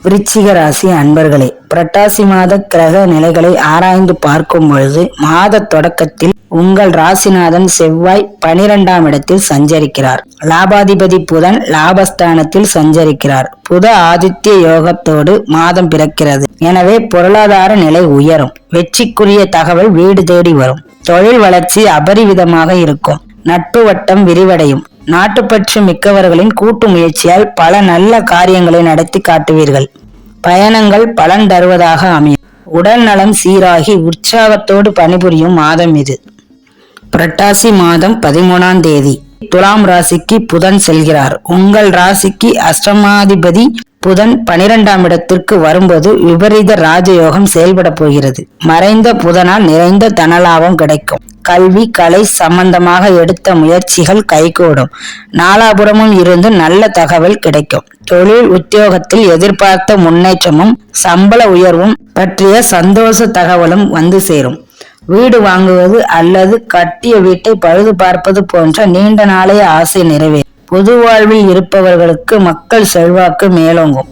விருச்சிக ராசி அன்பர்களே, புரட்டாசி மாத கிரக நிலைகளை ஆராய்ந்து பார்க்கும் பொழுது மாத தொடக்கத்தில் உங்கள் ராசிநாதன் செவ்வாய் 12ஆம் இடத்தில் சஞ்சரிக்கிறார். லாபாதிபதி புதன் லாபஸ்தானத்தில் சஞ்சரிக்கிறார். புத ஆதித்ய யோகத்தோடு மாதம் பிறக்கிறது. எனவே பொருளாதார நிலை உயரும். வெற்றிக்குரிய தகவல் வீடு தேடி வரும். தொழில் வளர்ச்சி அபரிவிதமாக இருக்கும். நட்பு வட்டம் விரிவடையும். நாட்டுப்பற்று மிக்கவர்களின் கூட்டு முயற்சியால் பல நல்ல காரியங்களை நடத்தி காட்டுவீர்கள். பயணங்கள் பலன் தருவதாக அமையும். உடல் நலம் சீராகி உற்சாகத்தோடு பணிபுரியும் மாதம் இது. புரட்டாசி மாதம் 13ஆம் தேதி துலாம் ராசிக்கு புதன் செல்கிறார். உங்கள் ராசிக்கு அஷ்டமாதிபதி புதன் 12ஆம் இடத்திற்கு வரும்போது விபரீத ராஜயோகம் செயல்பட போகிறது. மறைந்த புதனால் நிறைந்த தனலாபம் கிடைக்கும். கல்வி கலை சம்பந்தமாக எடுத்த முயற்சிகள் கைகூடும். நாலாபுரமும் இருந்து நல்ல தகவல் கிடைக்கும். தொழில் உத்தியோகத்தில் எதிர்பார்த்த முன்னேற்றமும் சம்பள உயர்வும் பற்றிய சந்தோஷ தகவலும் வந்து சேரும். வீடு வாங்குவது அல்லது கட்டிய வீட்டை பழுது பார்ப்பது போன்ற நீண்ட நாளைய ஆசை நிறைவேறும். பொது வாழ்வில் இருப்பவர்களுக்கு மக்கள் செல்வாக்கு மேலோங்கும்.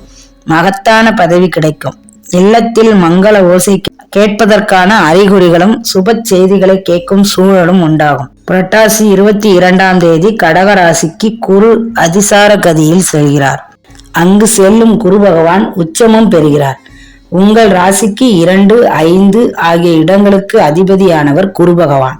மகத்தான பதவி கிடைக்கும். இல்லத்தில் மங்கள ஓசை கேட்பதற்கான அறிகுறிகளும் சுப செய்திகளை கேட்கும் சூழலும் உண்டாகும். புரட்டாசி 22ஆம் தேதி கடகராசிக்கு குரு அதிசார கதியில் செல்கிறார். அங்கு செல்லும் குரு பகவான் உச்சமும் பெறுகிறார். உங்கள் ராசிக்கு 2, 5 ஆகிய இடங்களுக்கு அதிபதியானவர் குரு பகவான்.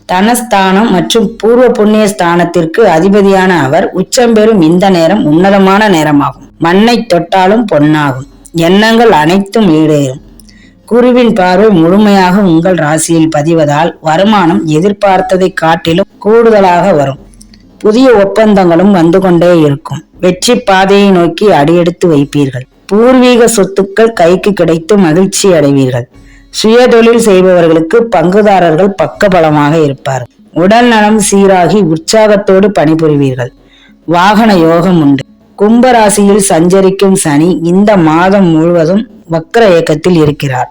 தனஸ்தானம் மற்றும் பூர்வ புண்ணிய ஸ்தானத்திற்கு அதிபதியான அவர் உச்சம் பெறும் இந்த நேரம் உன்னதமான நேரமாகும். மண்ணை தொட்டாலும் பொன்னாகும். எண்ணங்கள் அனைத்தும் ஈடேறும். குருவின் பார்வை முழுமையாக உங்கள் ராசியில் பதிவதால் வருமானம் எதிர்பார்த்ததை காட்டிலும் கூடுதலாக வரும். புதிய ஒப்பந்தங்களும் வந்து கொண்டே இருக்கும். வெற்றி பாதையை நோக்கி அடியெடுத்து வைப்பீர்கள். பூர்வீக சொத்துக்கள் கைக்கு கிடைத்து மகிழ்ச்சி அடைவீர்கள். சுய தொழில் செய்பவர்களுக்கு பங்குதாரர்கள் பக்கபலமாக இருப்பார். உடல் நலம் சீராகி உற்சாகத்தோடு பணிபுரிவீர்கள். வாகன யோகம் உண்டு. கும்பராசியில் சஞ்சரிக்கும் சனி இந்த மாதம் முழுவதும் வக்ர இயக்கத்தில் இருக்கிறார்.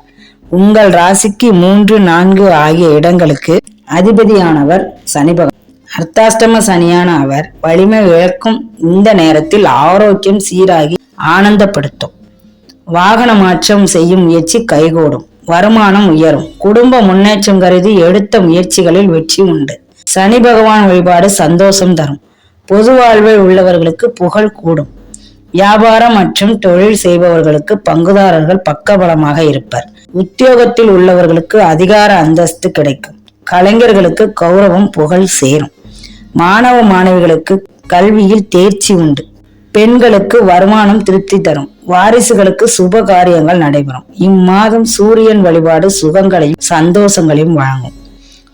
உங்கள் ராசிக்கு 3, 4 ஆகிய இடங்களுக்கு அதிபதியானவர் சனி பகவான். அர்த்தாஷ்டம சனியான அவர் வலிமை இழக்கும் இந்த நேரத்தில் ஆரோக்கியம் சீராகி ஆனந்தப்படுத்தும். வாகன மாற்றம் செய்யும் முயற்சி கைகூடும். வருமானம் உயரும். குடும்ப முன்னேற்றம் கருதி எடுத்த முயற்சிகளில் வெற்றி உண்டு. சனி பகவான் வழிபாடு சந்தோஷம் தரும். பொது வாழ்வில் உள்ளவர்களுக்கு புகழ் கூடும். வியாபாரம் மற்றும் தொழில் செய்பவர்களுக்கு பங்குதாரர்கள் பக்கபலமாக இருப்பர். உத்தியோகத்தில் உள்ளவர்களுக்கு அதிகார அந்தஸ்து கிடைக்கும். கலைஞர்களுக்கு கௌரவம் புகழ் சேரும். மாணவ மாணவிகளுக்கு கல்வியில் தேர்ச்சி உண்டு. பெண்களுக்கு வருமானம் திருப்தி தரும். வாரிசுகளுக்கு சுப காரியங்கள் நடைபெறும். இம்மாதம் சூரியன் வழிபாடு சுகங்களையும் சந்தோஷங்களையும் வழங்கும்.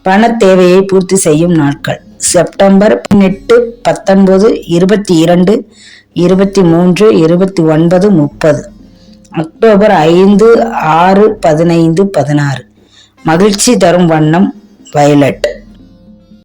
பண தேவையை பூர்த்தி செய்யும் நாட்கள் செப்டம்பர் 18, 19, 22, 23, 29, 30. அக்டோபர் 5, 6, 15, 16. மகிழ்ச்சி தரும் வண்ணம் வயலட்.